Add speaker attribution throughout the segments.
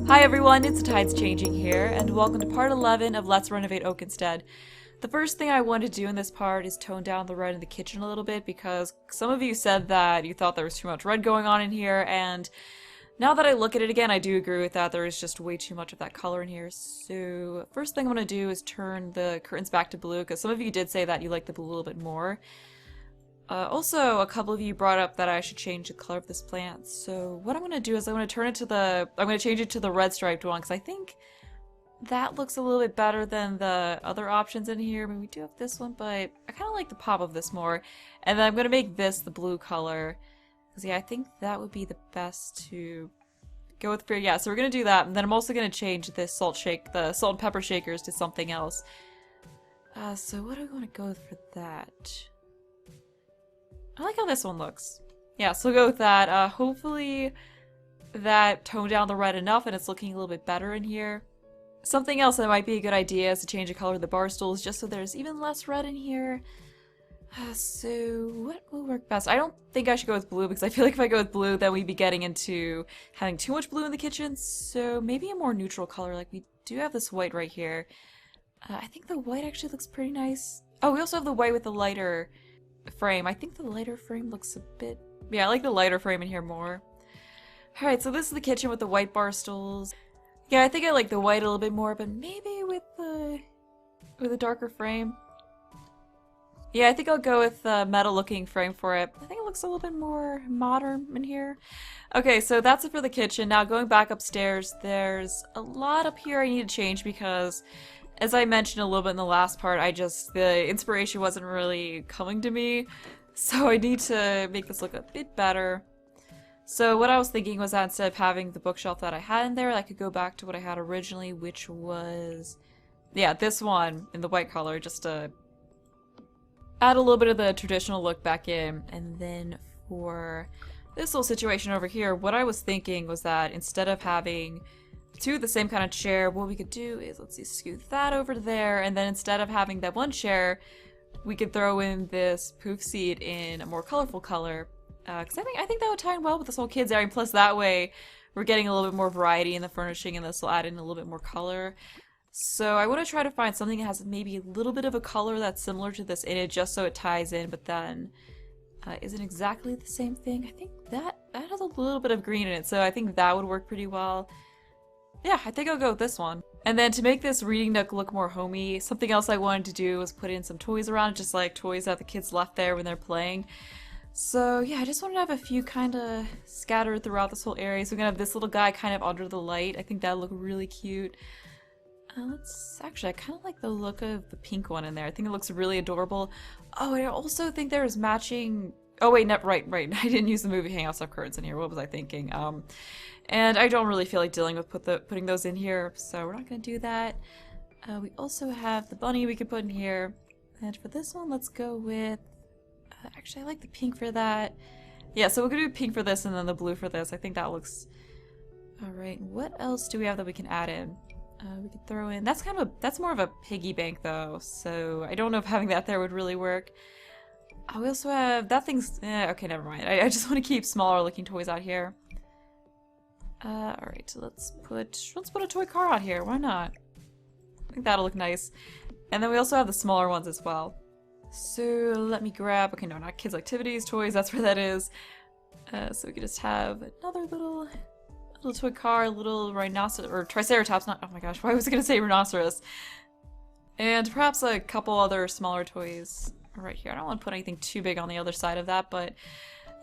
Speaker 1: Hi everyone, it's the Tides Changing here, and welcome to part 11 of Let's Renovate Oakenstead. The first thing I wanted to do in this part is tone down the red in the kitchen a little bit because some of you said that you thought there was too much red going on in here, and now that I look at it again, I do agree with that. There is just way too much of that color in here. So first thing I'm going to do is turn the curtains back to blue because some of you did say that you like the blue a little bit more. Also, a couple of you brought up that I should change the color of this plant. So what I'm going to do is I'm going to change it to the red striped one because I think that looks a little bit better than the other options in here. I mean, we do have this one, but I kind of like the pop of this more. And then I'm going to make this the blue color. Because yeah, I think that would be the best to go with. Yeah, so we're going to do that. And then I'm also going to change this the salt and pepper shakers to something else. So what do I want to go with for that? I like how this one looks. Yeah, so we'll go with that. Hopefully that toned down the red enough and it's looking a little bit better in here. Something else that might be a good idea is to change the color of the bar stools just so there's even less red in here. So what will work best? I don't think I should go with blue because I feel like if I go with blue then we'd be getting into having too much blue in the kitchen. So maybe a more neutral color, like we do have this white right here. I think the white actually looks pretty nice. Oh, we also have the white with the lighter frame. I think the lighter frame looks a bit... Yeah, I like the lighter frame in here more. Alright, so this is the kitchen with the white bar stools. Yeah, I think I like the white a little bit more, but maybe with a darker frame. Yeah, I think I'll go with the metal looking frame for it. I think it looks a little bit more modern in here. Okay, so that's it for the kitchen. Now going back upstairs, there's a lot up here I need to change because as I mentioned a little bit in the last part, the inspiration wasn't really coming to me, so I need to make this look a bit better. So what I was thinking was that instead of having the bookshelf that I had in there, I could go back to what I had originally, which was, yeah, this one in the white color, just to add a little bit of the traditional look back in. And then for this little situation over here, what I was thinking was that instead of having two of the same kind of chair, what we could do is, let's see, scoot that over there, and then instead of having that one chair, we could throw in this poof seat in a more colorful color. Because I think that would tie in well with this whole kids area, and plus that way we're getting a little bit more variety in the furnishing, and this will add in a little bit more color. So I want to try to find something that has maybe a little bit of a color that's similar to this in it, just so it ties in, but then isn't exactly the same thing. I think that has a little bit of green in it, so I think that would work pretty well. Yeah, I think I'll go with this one. And then to make this reading nook look more homey, something else I wanted to do was put in some toys around it, just like toys that the kids left there when they're playing. So yeah, I just wanted to have a few kind of scattered throughout this whole area. So we're gonna have this little guy kind of under the light. I think that'll look really cute. I kind of like the look of the pink one in there. I think it looks really adorable. Oh, I also think there's matching... Oh wait, no, right. I didn't use the movie Hangout Stuff curtains in here. What was I thinking? And I don't really feel like dealing with putting those in here, so we're not gonna do that. We also have the bunny we could put in here. And for this one, let's go with... actually, I like the pink for that. Yeah, so we're gonna do pink for this and then the blue for this. I think that looks... Alright, what else do we have that we can add in? We could throw in... That's more of a piggy bank though, so I don't know if having that there would really work. We also have... That thing's... okay, never mind. I just want to keep smaller looking toys out here. Alright, so let's put a toy car out here. Why not? I think that'll look nice. And then we also have the smaller ones as well. So let me grab... Okay, no, not kids' activities, toys, that's where that is. So we could just have another little toy car, a little rhinoceros... Or triceratops, not... Oh my gosh, why was I gonna say rhinoceros? And perhaps a couple other smaller toys right here. I don't want to put anything too big on the other side of that, but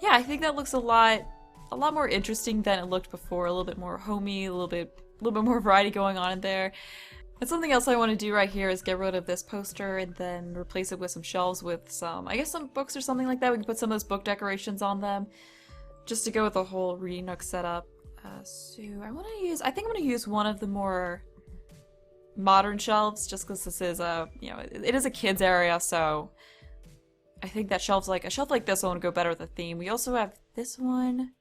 Speaker 1: yeah, I think that looks a lot more interesting than it looked before. A little bit more homey, a little bit more variety going on in there. And something else I want to do right here is get rid of this poster and then replace it with some shelves with some, I guess some books or something like that. We can put some of those book decorations on them just to go with the whole reading nook setup. So I think I'm going to use one of the more modern shelves just because this is it is a kids area, so I think that a shelf like this one would go better with the theme. We also have this one,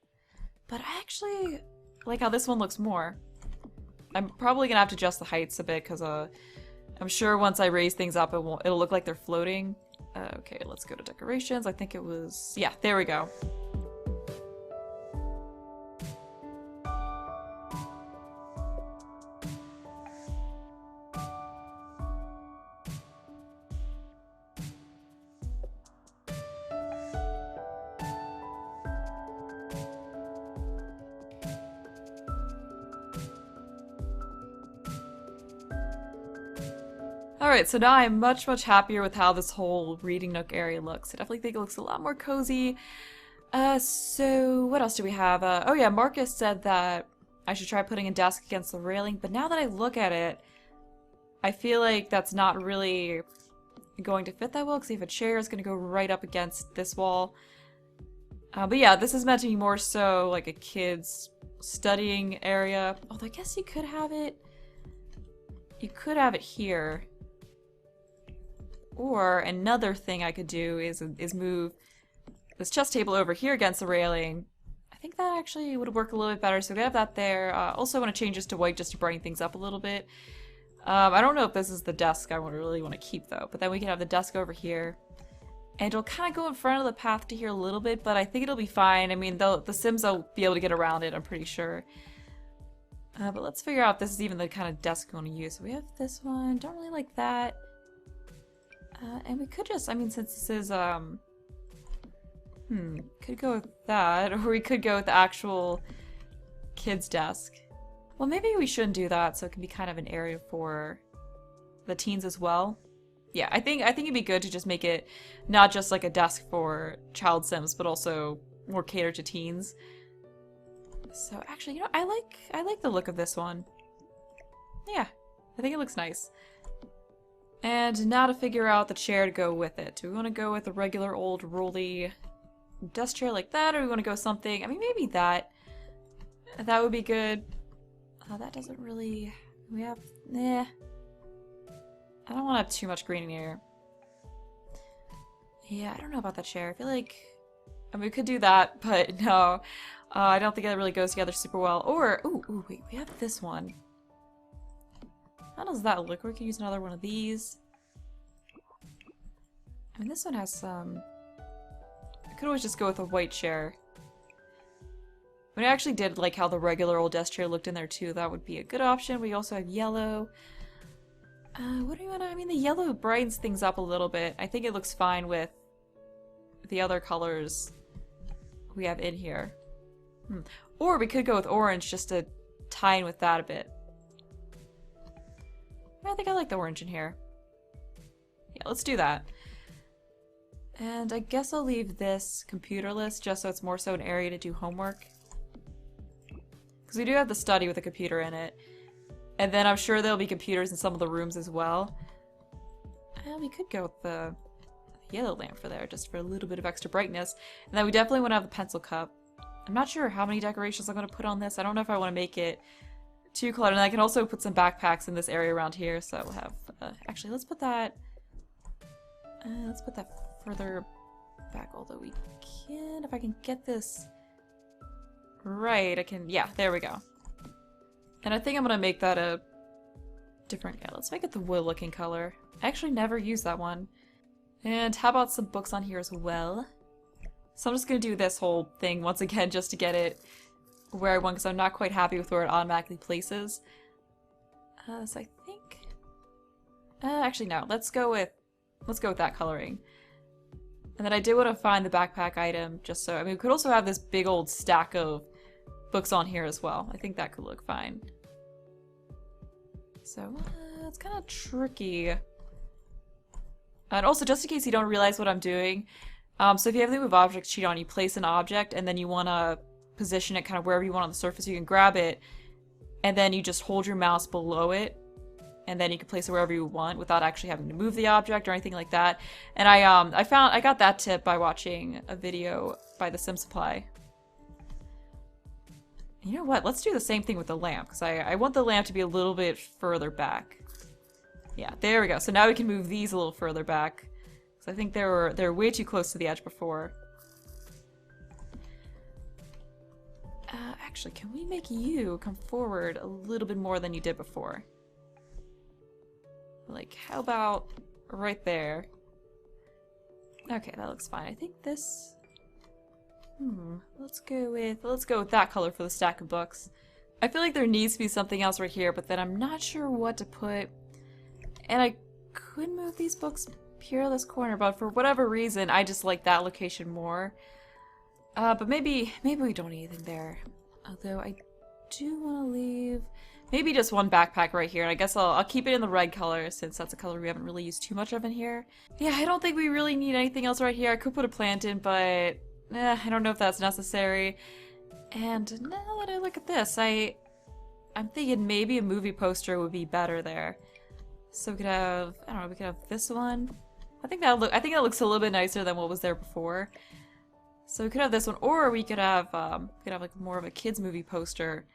Speaker 1: but I actually like how this one looks more. I'm probably gonna have to adjust the heights a bit because I'm sure once I raise things up it'll look like they're floating. Okay, let's go to decorations. I think it was, yeah, there we go. Alright, so now I'm much, much happier with how this whole reading nook area looks. I definitely think it looks a lot more cozy. So what else do we have? Oh yeah, Marcus said that I should try putting a desk against the railing, but now that I look at it, I feel like that's not really going to fit that well, because if a chair is going to go right up against this wall. But yeah, this is meant to be more so like a kid's studying area. Although I guess you could have it... You could have it here. Or another thing I could do is move this chess table over here against the railing. I think that actually would work a little bit better, so we have that there. Also want to change this to white just to brighten things up a little bit. I don't know if this is the desk I really want to keep though, but then we can have the desk over here. And it'll kind of go in front of the path to here a little bit, but I think it'll be fine. I mean, the Sims will be able to get around it, I'm pretty sure. But let's figure out if this is even the kind of desk we want to use. So we have this one, don't really like that. And we could just, I mean, since this is, could go with that, or we could go with the actual kid's desk. Well, maybe we shouldn't do that, so it can be kind of an area for the teens as well. Yeah, I think it'd be good to just make it not just like a desk for child Sims, but also more catered to teens. So actually, you know, I like the look of this one. Yeah, I think it looks nice. And now to figure out the chair to go with it. Do we want to go with a regular old rolly desk chair like that, or do we want to go something? I mean, maybe that. That would be good. That doesn't really... We have... I don't want to have too much green in here. Yeah, I don't know about that chair. I feel like... I mean, we could do that, but no. I don't think that really goes together super well. Or... Ooh, wait. We have this one. How does that look? We could use another one of these. I mean, this one has some... I could always just go with a white chair. I mean, I actually did like how the regular old desk chair looked in there too. That would be a good option. We also have yellow. What do you want to... I mean, the yellow brightens things up a little bit. I think it looks fine with the other colors we have in here. Or we could go with orange just to tie in with that a bit. I think I like the orange in here. Yeah, let's do that. And I guess I'll leave this computerless just so it's more so an area to do homework. Because we do have the study with a computer in it. And then I'm sure there'll be computers in some of the rooms as well. We could go with the yellow lamp for there, just for a little bit of extra brightness. And then we definitely want to have the pencil cup. I'm not sure how many decorations I'm going to put on this. I don't know if I want to make it too cluttered. And I can also put some backpacks in this area around here. So we'll have... actually, let's put that... let's put that further back, although we can... If I can get this... Right, I can... Yeah, there we go. And I think I'm gonna make that a different... Yeah, let's make it the wood-looking color. I actually never used that one. And how about some books on here as well? So I'm just gonna do this whole thing once again just to get it where I want, because I'm not quite happy with where it automatically places. So I think... actually, no. Let's go with that coloring. And then I did want to find the backpack item, just so... I mean, we could also have this big old stack of books on here as well. I think that could look fine. So, it's kind of tricky. And also, just in case you don't realize what I'm doing, so if you have the move object sheet on, you place an object, and then you want to position it kind of wherever you want on the surface, you can grab it, and then you just hold your mouse below it, and then you can place it wherever you want without actually having to move the object or anything like that. And I got that tip by watching a video by the Sim Supply. You know what? Let's do the same thing with the lamp, because I want the lamp to be a little bit further back. Yeah, there we go. So now we can move these a little further back, because I think they were way too close to the edge before. Actually, can we make you come forward a little bit more than you did before? Like, how about right there? Okay, that looks fine. I think this... let's go with that color for the stack of books. I feel like there needs to be something else right here, but then I'm not sure what to put. And I could move these books here in this corner, but for whatever reason, I just like that location more. But maybe we don't need anything there. Although I do want to leave... maybe just one backpack right here. And I guess I'll keep it in the red color since that's a color we haven't really used too much of in here. Yeah, I don't think we really need anything else right here. I could put a plant in, but I don't know if that's necessary. And now that I look at this, I'm thinking maybe a movie poster would be better there. So we could have, I don't know, we could have this one. I think that looks a little bit nicer than what was there before. So we could have this one, or we could have like more of a kids movie poster.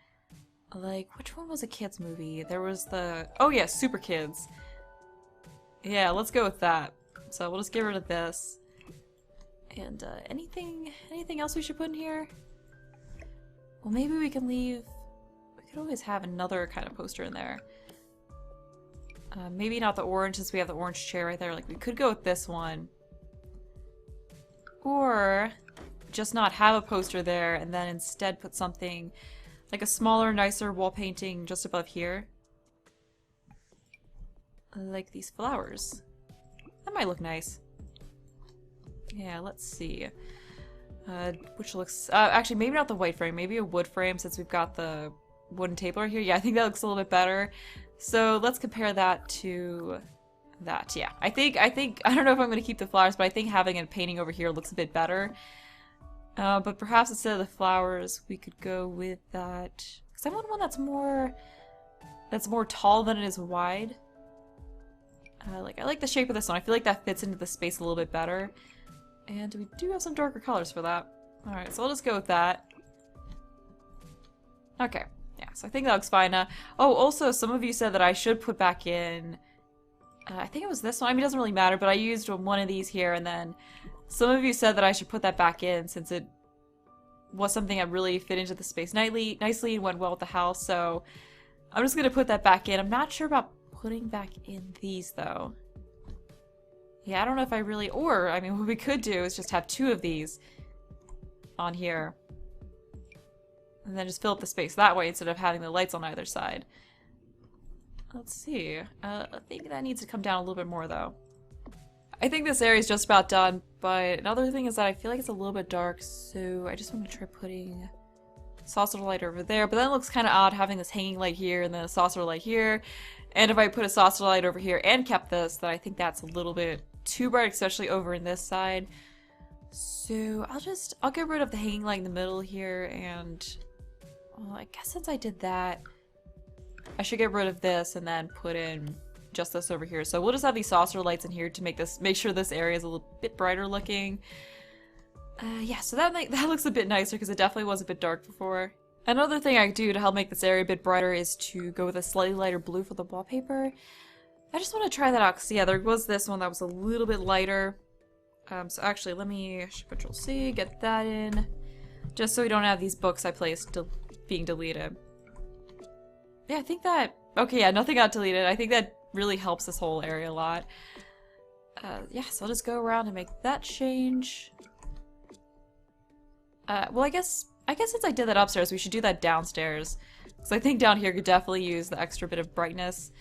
Speaker 1: Like, which one was a kids movie? There was the, oh yeah, Super Kids. Yeah, let's go with that. So we'll just get rid of this. And anything else we should put in here? Well, maybe we can leave, we could always have another kind of poster in there. Maybe not the orange since we have the orange chair right there. Like, we could go with this one. Or just not have a poster there and then instead put something like a smaller, nicer wall painting just above here. Like these flowers. That might look nice. Yeah, let's see. Which looks... actually, maybe not the white frame. Maybe a wood frame since we've got the wooden table right here. Yeah, I think that looks a little bit better. So let's compare that to that. Yeah, I think I don't know if I'm going to keep the flowers, but I think having a painting over here looks a bit better. But perhaps instead of the flowers, we could go with that. Because I want one that's more tall than it is wide. I like the shape of this one. I feel like that fits into the space a little bit better. And we do have some darker colors for that. Alright, so I'll just go with that. Okay. Yeah, so I think that looks fine. Oh, also, some of you said that I should put back in... I think it was this one. I mean, it doesn't really matter, but I used one of these here, and then some of you said that I should put that back in since it was something that really fit into the space nicely and went well with the house, so I'm just going to put that back in. I'm not sure about putting back in these, though. Yeah, I don't know if I really... Or, I mean, what we could do is just have two of these on here. And then just fill up the space that way instead of having the lights on either side. Let's see. I think that needs to come down a little bit more, though. I think this area is just about done, but another thing is that I feel like it's a little bit dark, so I just want to try putting saucer light over there. But then it looks kind of odd having this hanging light here and then a saucer light here. And if I put a saucer light over here and kept this, then I think that's a little bit too bright, especially over in this side. So I'll get rid of the hanging light in the middle here, and well, I guess since I did that, I should get rid of this and then put in just this over here. So we'll just have these saucer lights in here to make sure this area is a little bit brighter looking. Yeah, so that looks a bit nicer because it definitely was a bit dark before. Another thing I do to help make this area a bit brighter is to go with a slightly lighter blue for the wallpaper. I just want to try that out because yeah, there was this one that was a little bit lighter. So actually, let me Control C, get that in, just so we don't have these books I placed being deleted. Yeah, I think that... Okay, yeah, nothing got deleted. I think that really helps this whole area a lot. Yeah, so I'll just go around and make that change. Well, I guess since I did that upstairs, we should do that downstairs. Because I think down here could definitely use the extra bit of brightness.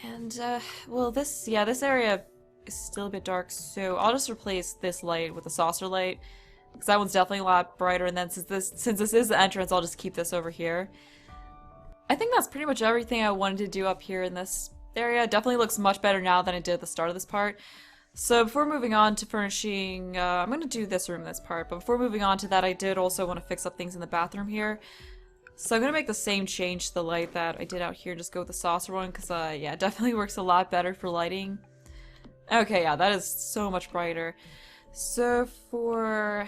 Speaker 1: And, well, this area is still a bit dark, so I'll just replace this light with a saucer light. Because that one's definitely a lot brighter, and then since this is the entrance, I'll just keep this over here. I think that's pretty much everything I wanted to do up here in this area. It definitely looks much better now than it did at the start of this part. So before moving on to furnishing, I'm going to do this room in this part, but before moving on to that, I did also want to fix up things in the bathroom here. So I'm going to make the same change to the light that I did out here, just go with the saucer one, because yeah, it definitely works a lot better for lighting. Okay, yeah, that is so much brighter. So for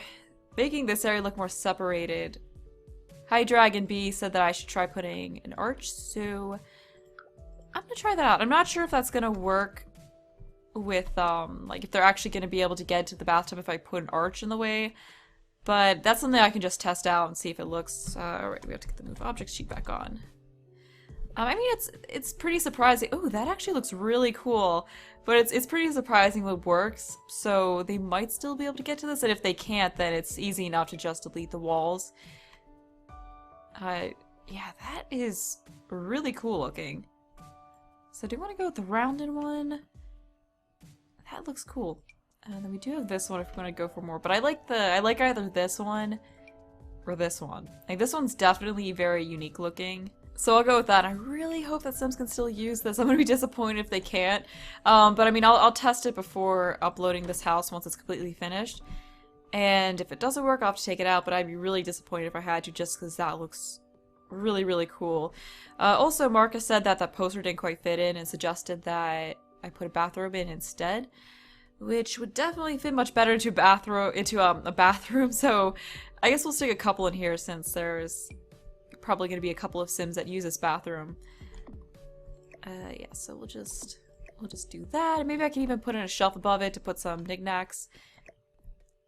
Speaker 1: making this area look more separated, Hi Dragon B said that I should try putting an arch, so I'm gonna try that out. I'm not sure if that's gonna work with, like if they're actually gonna be able to get to the bathtub if I put an arch in the way, but that's something I can just test out and see if it looks, alright, we have to get the move objects sheet back on. I mean, it's pretty surprising. Oh, that actually looks really cool, but it's pretty surprising what works, so they might still be able to get to this, and if they can't, then it's easy enough to just delete the walls. Yeah, that is really cool looking. So do you want to go with the rounded one? That looks cool. And then we do have this one if we want to go for more, but I like either this one or this one. Like, this one's definitely very unique looking. So I'll go with that. I really hope that Sims can still use this. I'm gonna be disappointed if they can't. But I mean, I'll test it before uploading this house once it's completely finished. And if it doesn't work, I'll have to take it out, but I'd be really disappointed if I had to just because that looks really, really cool. Also, Marcus said that that poster didn't quite fit in and suggested that I put a bathrobe in instead, which would definitely fit much better into a bathroom, so I guess we'll stick a couple in here since there's probably going to be a couple of Sims that use this bathroom. Yeah, so we'll just do that, and maybe I can even put in a shelf above it to put some knickknacks.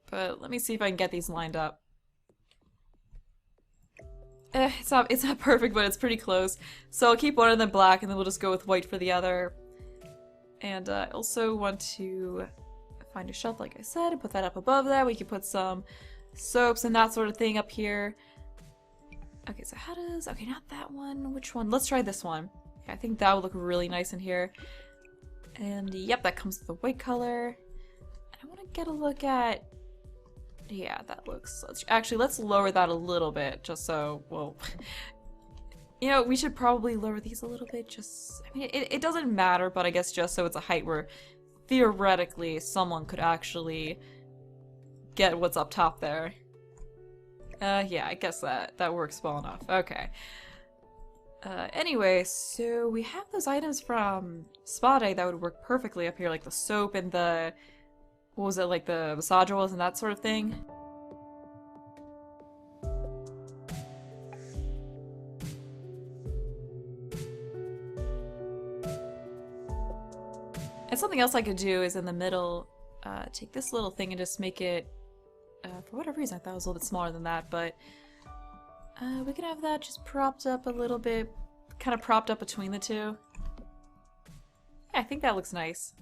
Speaker 1: But let me see if I can get these lined up. It's not perfect, but it's pretty close. So I'll keep one of them black, and then we'll just go with white for the other. And I also want to find a shelf, like I said, and put that up above that. We can put some soaps and that sort of thing up here. Okay, so how does... Okay, not that one. Which one? Let's try this one. Yeah, I think that would look really nice in here. And yep, that comes with the white color. And I want to get a look at... Yeah, that looks... Actually, let's lower that a little bit, just so... Well... You know, we should probably lower these a little bit, just... I mean, it doesn't matter, but I guess just so it's a height where theoretically someone could actually get what's up top there. Yeah, I guess that works well enough. Okay. Anyway, so we have those items from Spa Day that would work perfectly up here, like the soap and the... What was it, like the massage oils and that sort of thing? And something else I could do is in the middle, take this little thing and just make it, for whatever reason I thought it was a little bit smaller than that, but we can have that just propped up a little bit, kind of propped up between the two. Yeah, I think that looks nice.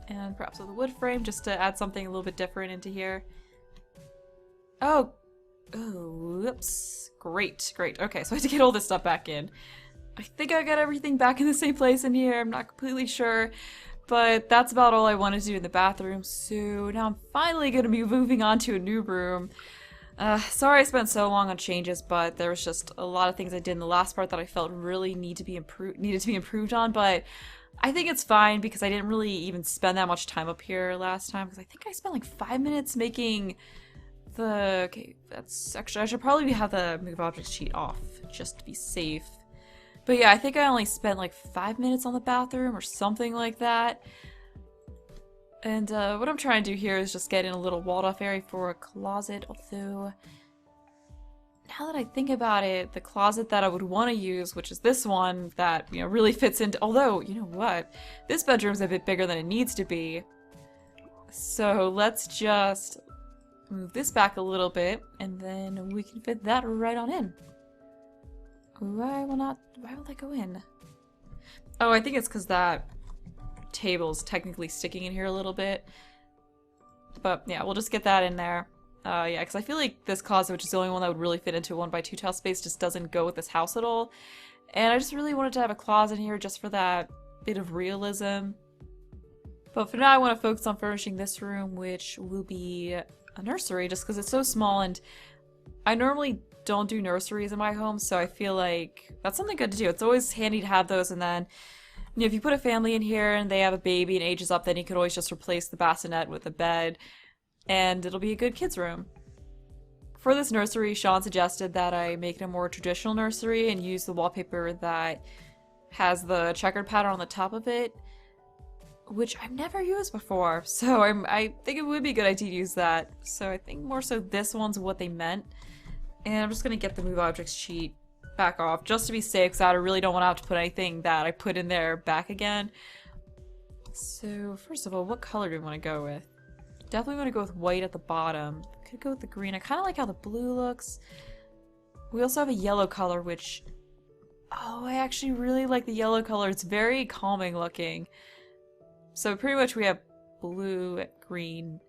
Speaker 1: And perhaps with a wood frame, just to add something a little bit different into here. Oh, whoops. Great. Okay, so I have to get all this stuff back in. I think I got everything back in the same place in here. I'm not completely sure, but that's about all I want to do in the bathroom. So now I'm finally going to be moving on to a new room. Sorry I spent so long on changes, but there was just a lot of things I did in the last part that I felt really needed to be improved on, but I think it's fine because I didn't really even spend that much time up here last time, because I think I spent like 5 minutes making the... Okay, that's actually... I should probably have the move objects sheet off just to be safe. But yeah, I think I only spent like 5 minutes on the bathroom or something like that. And what I'm trying to do here is just get in a little walled off area for a closet, although... Now that I think about it, the closet that I would want to use, which is this one, that, you know, really fits into... Although, you know what? This bedroom's a bit bigger than it needs to be. So let's just move this back a little bit, and then we can fit that right on in. Why will that go in? Oh, I think it's because that table's technically sticking in here a little bit. But yeah, we'll just get that in there. Yeah, because I feel like this closet, which is the only one that would really fit into a 1x2 tile space, just doesn't go with this house at all. And I just really wanted to have a closet here just for that bit of realism. But for now, I want to focus on furnishing this room, which will be a nursery, just because it's so small, and I normally don't do nurseries in my home, so I feel like that's something good to do. It's always handy to have those, and then, you know, if you put a family in here and they have a baby and ages up, then you could always just replace the bassinet with a bed, and it'll be a good kids' room. For this nursery, Sean suggested that I make it a more traditional nursery and use the wallpaper that has the checkered pattern on the top of it, which I've never used before, so I think it would be a good idea to use that. So I think more so this one's what they meant. And I'm just going to get the move objects sheet back off just to be safe, because I really don't want to have to put anything that I put in there back again. So first of all, what color do we want to go with? Definitely want to go with white at the bottom. Could go with the green. I kind of like how the blue looks. We also have a yellow color, which... Oh, I actually really like the yellow color. It's very calming looking. So pretty much we have blue, green.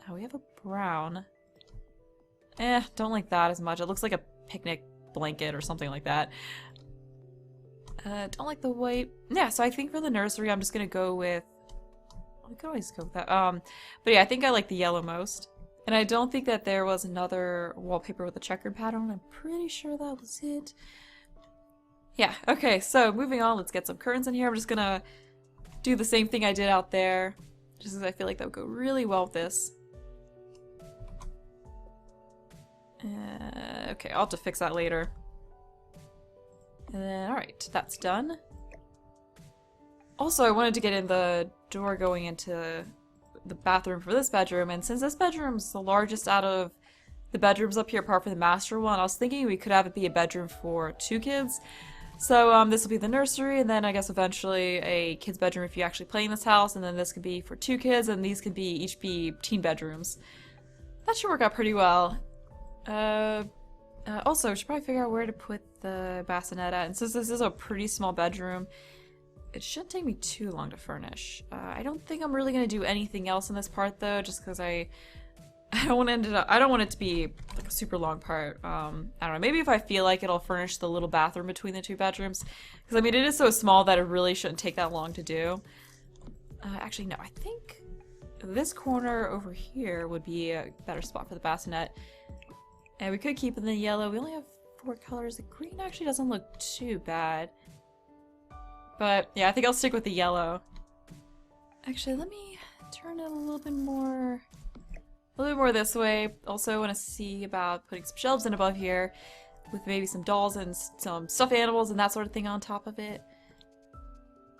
Speaker 1: Oh, we have a brown. Don't like that as much. It looks like a picnic blanket or something like that. Don't like the white. Yeah, so I think for the nursery, I'm just gonna go with... We could always go with that. But yeah, I think I like the yellow most. And I don't think that there was another wallpaper with a checkered pattern. I'm pretty sure that was it. Yeah, okay, so moving on, let's get some curtains in here. I'm just gonna do the same thing I did out there, just because I feel like that would go really well with this. Okay, I'll have to fix that later. And then, alright, that's done. Also, I wanted to get in the door going into the bathroom for this bedroom, and since this bedroom's the largest out of the bedrooms up here apart from the master one, I was thinking we could have it be a bedroom for 2 kids. So this will be the nursery, and then I guess eventually a kid's bedroom if you actually play in this house, and then this could be for 2 kids, and these could be each be teen bedrooms. That should work out pretty well. Also, we should probably figure out where to put the bassinet at, and since this is a pretty small bedroom, it shouldn't take me too long to furnish. I don't think I'm really gonna do anything else in this part though, just because I don't want it to be like a super long part. I don't know, maybe if I feel like it, I'll furnish the little bathroom between the 2 bedrooms. Because I mean, it is so small that it really shouldn't take that long to do. Actually, no, I think this corner over here would be a better spot for the bassinet. And we could keep in the yellow. We only have 4 colors. The green actually doesn't look too bad. But yeah, I think I'll stick with the yellow. Actually, let me turn it a little bit more this way. Also, I want to see about putting some shelves in above here with maybe some dolls and some stuffed animals and that sort of thing on top of it.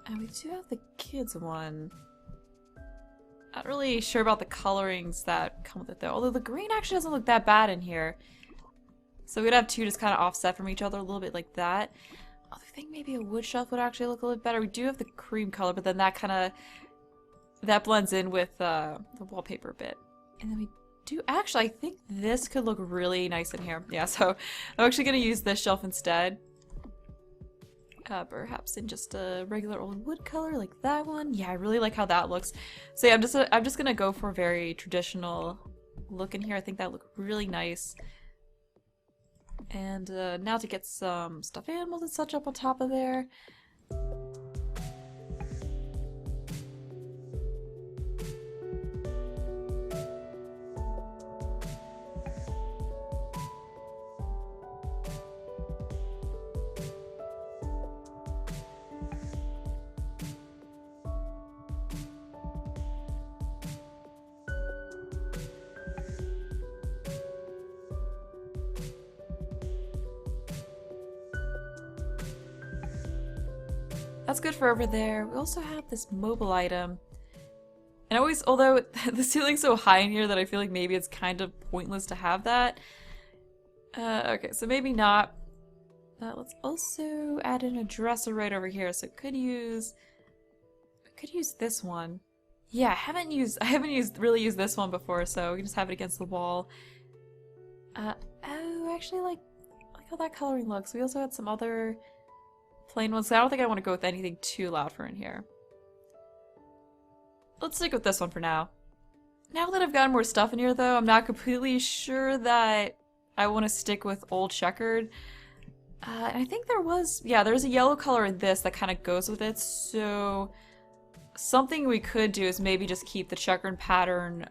Speaker 1: And we do have the kids one. Not really sure about the colorings that come with it though. Although the green actually doesn't look that bad in here. So we'd have 2 just kind of offset from each other a little bit like that. I think maybe a wood shelf would actually look a little bit better. We do have the cream color, but then that blends in with the wallpaper a bit. And then we do actually, I think this could look really nice in here. Yeah, so I'm actually gonna use this shelf instead. Perhaps in just a regular old wood color like that one. Yeah, I really like how that looks. So yeah, I'm just gonna go for a very traditional look in here. I think that look really nice. And now to get some stuffed animals and such up on top of there. That's good for over there. We also have this mobile item. And although the ceiling's so high in here that I feel like maybe it's kind of pointless to have that. Okay, so maybe not. Let's also add in a dresser right over here. So could use this one. Yeah, I haven't really used this one before, so we can just have it against the wall. Oh, I actually like how that coloring looks. We also had some other plain ones. I don't think I want to go with anything too loud for in here. Let's stick with this one for now. Now that I've gotten more stuff in here though, I'm not completely sure that I want to stick with old checkered. And I think there's a yellow color in this that kind of goes with it, so something we could do is maybe just keep the checkered pattern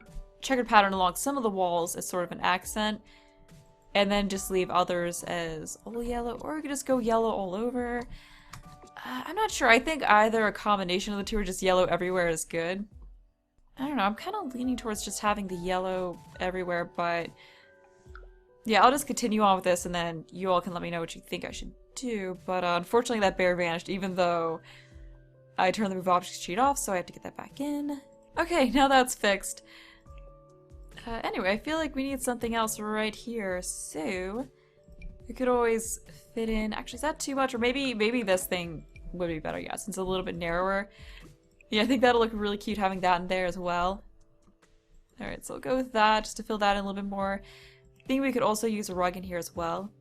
Speaker 1: along some of the walls as sort of an accent, and then just leave others as all yellow, or we could just go yellow all over. I'm not sure. I think either a combination of the two or just yellow everywhere is good. I don't know. I'm kind of leaning towards just having the yellow everywhere, but yeah, I'll just continue on with this and then you all can let me know what you think I should do. But unfortunately that bear vanished even though I turned the move object sheet off, so I have to get that back in. Okay, now that's fixed. Anyway, I feel like we need something else right here, so we could always fit in. Actually, is that too much? Or maybe this thing would be better, yeah, since it's a little bit narrower. Yeah, I think that'll look really cute having that in there as well. Alright, so I'll go with that just to fill that in a little bit more. I think we could also use a rug in here as well.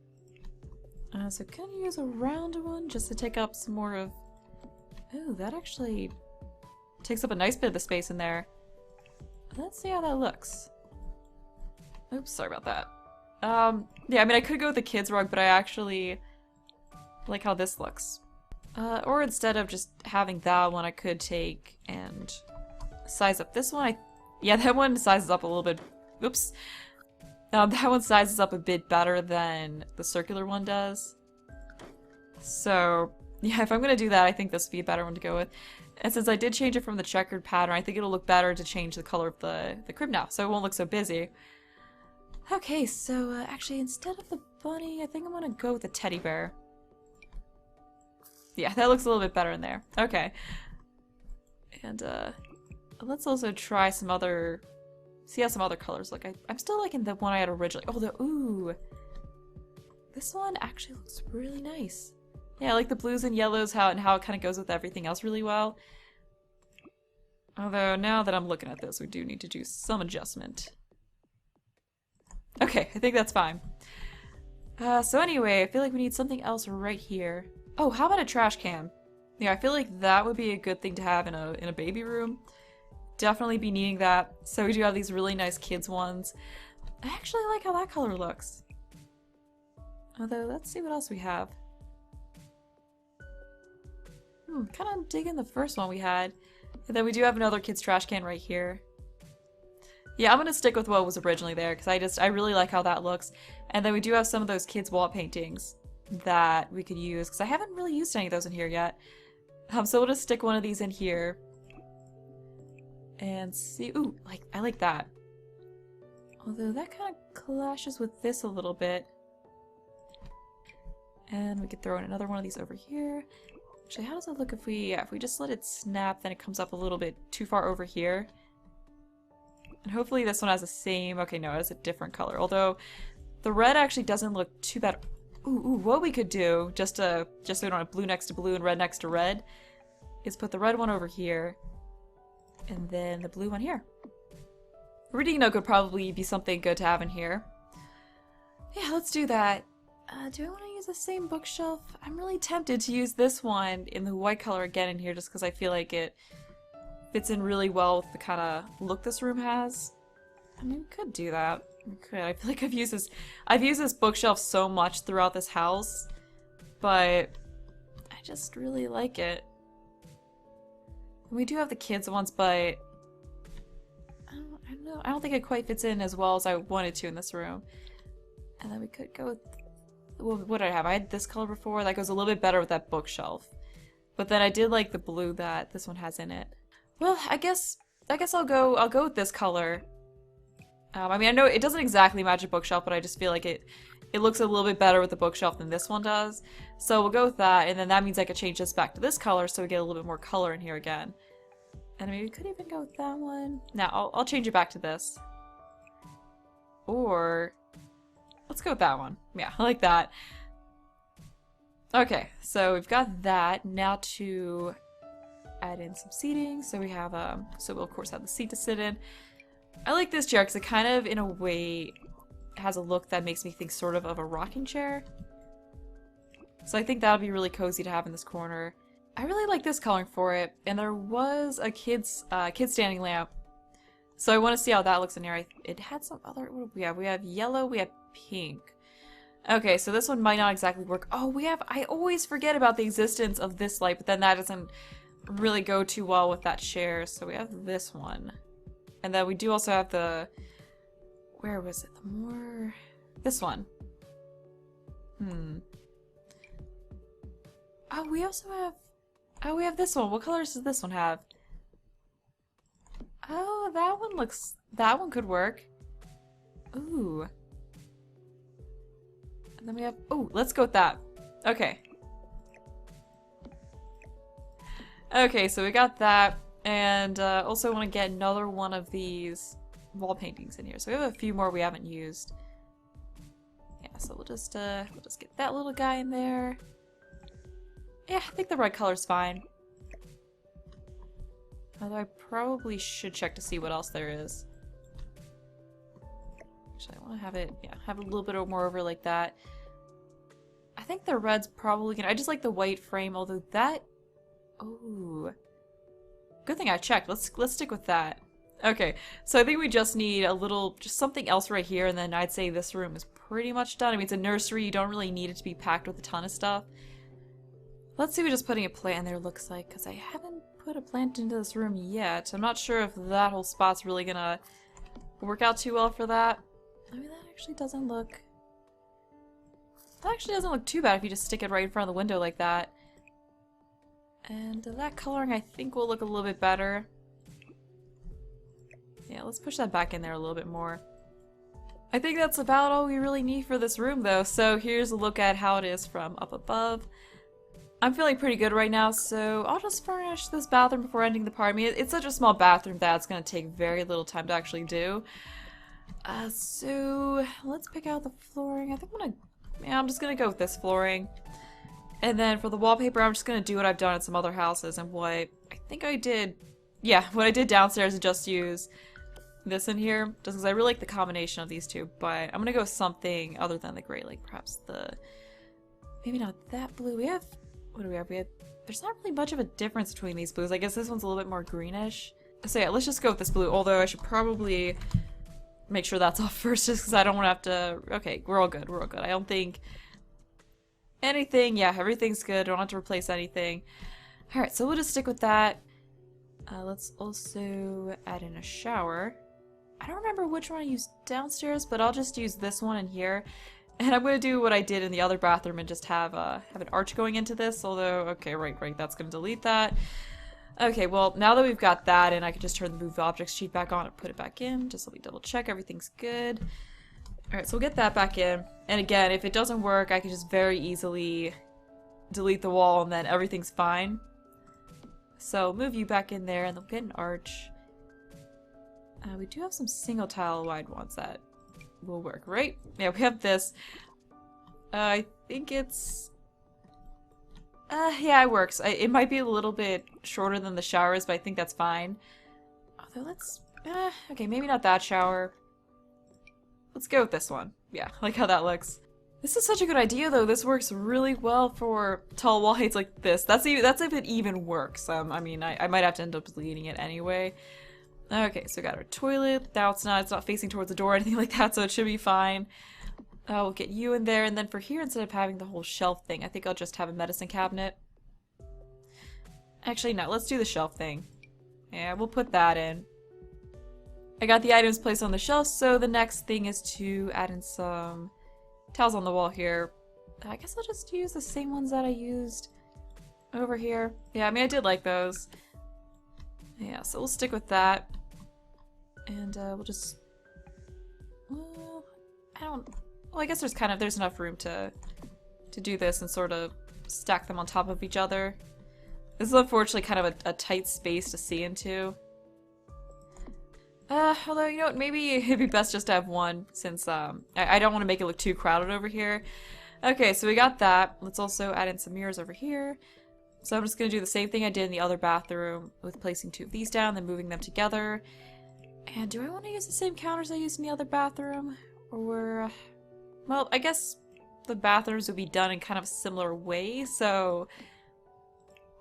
Speaker 1: So can I use a round one just to take up some more of... Oh, that actually takes up a nice bit of the space in there. Let's see how that looks. Oops, sorry about that. Yeah, I mean, I could go with the kids rug, but I actually like how this looks. Or instead of just having that one, I could take and size up this one. Yeah, that one sizes up a little bit Oops. That one sizes up a bit better than the circular one does. So, yeah, if I'm gonna do that, I think this would be a better one to go with. And since I did change it from the checkered pattern, I think it'll look better to change the color of the crib now, so it won't look so busy. Okay, so actually, instead of the bunny, I think I'm gonna go with the teddy bear. Yeah, that looks a little bit better in there. Okay. And let's also try some other... See how some other colors look. I'm still liking the one I had originally. Oh, ooh. This one actually looks really nice. Yeah, I like the blues and yellows and how it kind of goes with everything else really well. Although, now that I'm looking at this, we do need to do some adjustment. Okay, I think that's fine. So anyway, I feel like we need something else right here. Oh, how about a trash can? Yeah, I feel like that would be a good thing to have in a baby room. Definitely be needing that. So we do have these really nice kids ones. I actually like how that color looks. Although, let's see what else we have. Kind of digging the first one we had. And then we do have another kid's trash can right here. Yeah, I'm gonna stick with what was originally there because I really like how that looks. And then we do have some of those kids' wall paintings that we could use because I haven't really used any of those in here yet. So we'll just stick one of these in here. And see, ooh, I like that. Although that kind of clashes with this a little bit. And we could throw in another one of these over here. Actually, how does it look if we just let it snap, then it comes up a little bit too far over here. And hopefully this one has the same, okay, no, it has a different color. Although, the red actually doesn't look too bad. Ooh, what we could do, just so we don't have blue next to blue and red next to red, is put the red one over here, and then the blue one here. Reading note could probably be something good to have in here. Yeah, let's do that. Do I want to use the same bookshelf? I'm really tempted to use this one in the white color again in here just because I feel like it fits in really well with the kind of look this room has. I mean, we could do that. We could. I feel like I've used this bookshelf so much throughout this house, but I just really like it. And we do have the kids ones, but I don't know. I don't think it quite fits in as well as I wanted to in this room. And then we could go with... Well, what did I have? I had this color before. That goes a little bit better with that bookshelf. But then I did like the blue that this one has in it. Well, I guess I'll go with this color. I mean, I know it doesn't exactly match a bookshelf, but I just feel like it looks a little bit better with the bookshelf than this one does. So we'll go with that, and then that means I could change this back to this color so we get a little bit more color in here again. And I mean, we could even go with that one. Now, I'll change it back to this. Or... let's go with that one. Yeah, I like that. Okay, so we've got that. Now to add in some seating. So we have, so we'll of course have the seat to sit in. I like this chair because it kind of, in a way, has a look that makes me think sort of a rocking chair. So I think that'll be really cozy to have in this corner. I really like this coloring for it, and there was a kid's standing lamp. So I want to see how that looks in here. It had some other, what do we have? We have yellow, we have pink. Okay, so this one might not exactly work. Oh, I always forget about the existence of this light, but then that doesn't really go too well with that chair. So we have this one. And then we do also have the, where was it? This one. Oh, we also have, we have this one. What colors does this one have? Oh, that one could work. Ooh. And then we have, oh, let's go with that. Okay. Okay, so we got that. And also want to get another one of these wall paintings in here. So we have a few more we haven't used. Yeah, so we'll just get that little guy in there. Yeah, I think the red color's fine. Although I probably should check to see what else there is. Actually, I want to have it, yeah, have a little bit more over like that. I think the red's probably gonna, I just like the white frame, although that, oh. Good thing I checked. Let's stick with that. Okay, so I think we just need just something else right here, and then I'd say this room is pretty much done. I mean, it's a nursery. You don't really need it to be packed with a ton of stuff. Let's see what just putting a plant in there looks like, because I haven't put a plant into this room yet. I'm not sure if that whole spot's really gonna work out too well for that. I mean, that actually doesn't look too bad if you just stick it right in front of the window like that. And that coloring I think will look a little bit better. Yeah, let's push that back in there a little bit more. I think that's about all we really need for this room though, so here's a look at how it is from up above. I'm feeling pretty good right now, so I'll just furnish this bathroom before ending the part. I mean, it's such a small bathroom that it's going to take very little time to actually do. So let's pick out the flooring. I think I'm just going to go with this flooring. And then for the wallpaper, I'm just going to do what I've done at some other houses and what I think I did. Yeah, what I did downstairs is just use this in here, just because I really like the combination of these two, but I'm going to go with something other than the gray, like perhaps maybe not that blue. What do we have? There's not really much of a difference between these blues. I guess this one's a little bit more greenish. So yeah, let's just go with this blue, although I should probably make sure that's off first just because I don't want to have to... Okay, we're all good, I don't think anything... Yeah, everything's good, don't have to replace anything. Alright, so we'll just stick with that. Let's also add in a shower. I don't remember which one I used downstairs, but I'll just use this one in here. And I'm going to do what I did in the other bathroom and just have an arch going into this, although, okay, right, that's going to delete that. Okay, well, now that we've got that, and I can just turn the Move Objects sheet back on and put it back in, just let me double check everything's good. Alright, so we'll get that back in. And again, if it doesn't work, I can just very easily delete the wall and then everything's fine. So move you back in there and then we'll get an arch. We do have some single tile wide ones that will work, right? Yeah, we have this. I think it's... yeah, it works. It might be a little bit shorter than the showers, but I think that's fine. Although let's... okay, maybe not that shower. Let's go with this one. Yeah, I like how that looks. This is such a good idea, though. This works really well for tall wall heights like this. That's if it even works. I mean, I might have to end up deleting it anyway. Okay, so we got our toilet. Now it's not facing towards the door or anything like that, so it should be fine. We'll get you in there, and then for here, instead of having the whole shelf thing, I think I'll just have a medicine cabinet. Actually, no, let's do the shelf thing. Yeah, we'll put that in. I got the items placed on the shelf, so the next thing is to add in some towels on the wall here. I guess I'll just use the same ones that I used over here. Yeah, I mean, I did like those. Yeah, so we'll stick with that. And we'll just... Well, I guess there's enough room to do this and sort of stack them on top of each other. This is unfortunately kind of a tight space to see into. Although, you know what, maybe it'd be best just to have one, since I don't want to make it look too crowded over here. Okay, so we got that. Let's also add in some mirrors over here. So I'm just going to do the same thing I did in the other bathroom with placing two of these down, then moving them together. And do I want to use the same counters I used in the other bathroom? Or, well, I guess the bathrooms would be done in kind of a similar way, so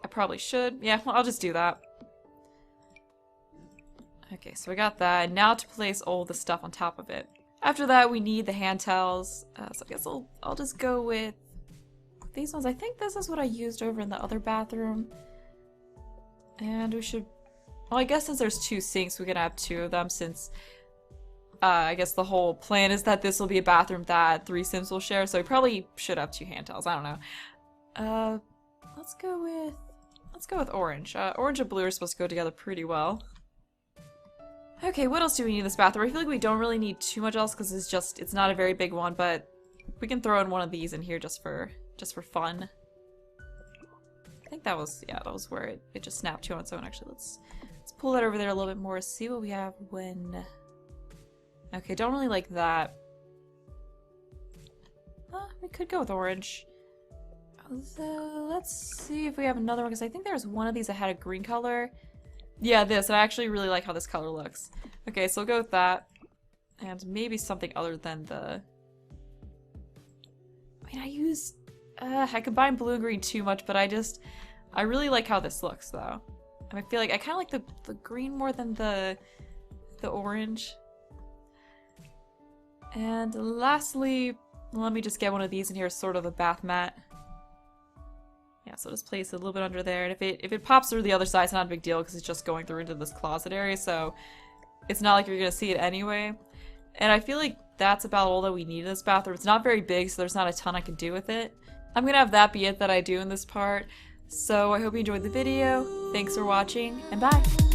Speaker 1: I probably should. Yeah, well, I'll just do that. Okay, so we got that, and now to place all the stuff on top of it. After that, we need the hand towels, so I guess I'll just go with these ones. I think this is what I used over in the other bathroom. And we should... Well, I guess since there's two sinks, we're gonna have two of them, since I guess the whole plan is that this will be a bathroom that 3 Sims will share, so we probably should have 2 hand towels. I don't know. Let's go with orange. Orange and blue are supposed to go together pretty well. Okay, what else do we need in this bathroom? I feel like we don't really need too much else because it's not a very big one, but we can throw in one of these in here just for fun. I think that was where it just snapped to on its own. Actually, let's pull that over there a little bit more, see what we have when... Okay, don't really like that. We could go with orange. So let's see if we have another one, because I think there was one of these that had a green color. Yeah, this. And I actually really like how this color looks. Okay, so we'll go with that. And maybe something other than the... I mean, I combine blue and green too much, but I really like how this looks, though. And I feel like I kind of like the green more than the orange. And lastly, let me just get one of these in here, sort of a bath mat. Yeah, so just place it a little bit under there, and if it pops through the other side, it's not a big deal because it's just going through into this closet area, so it's not like you're gonna see it anyway. And I feel like that's about all that we need in this bathroom. It's not very big, so there's not a ton I can do with it. I'm gonna have that be it that I do in this part. So I hope you enjoyed the video. Thanks for watching, and bye!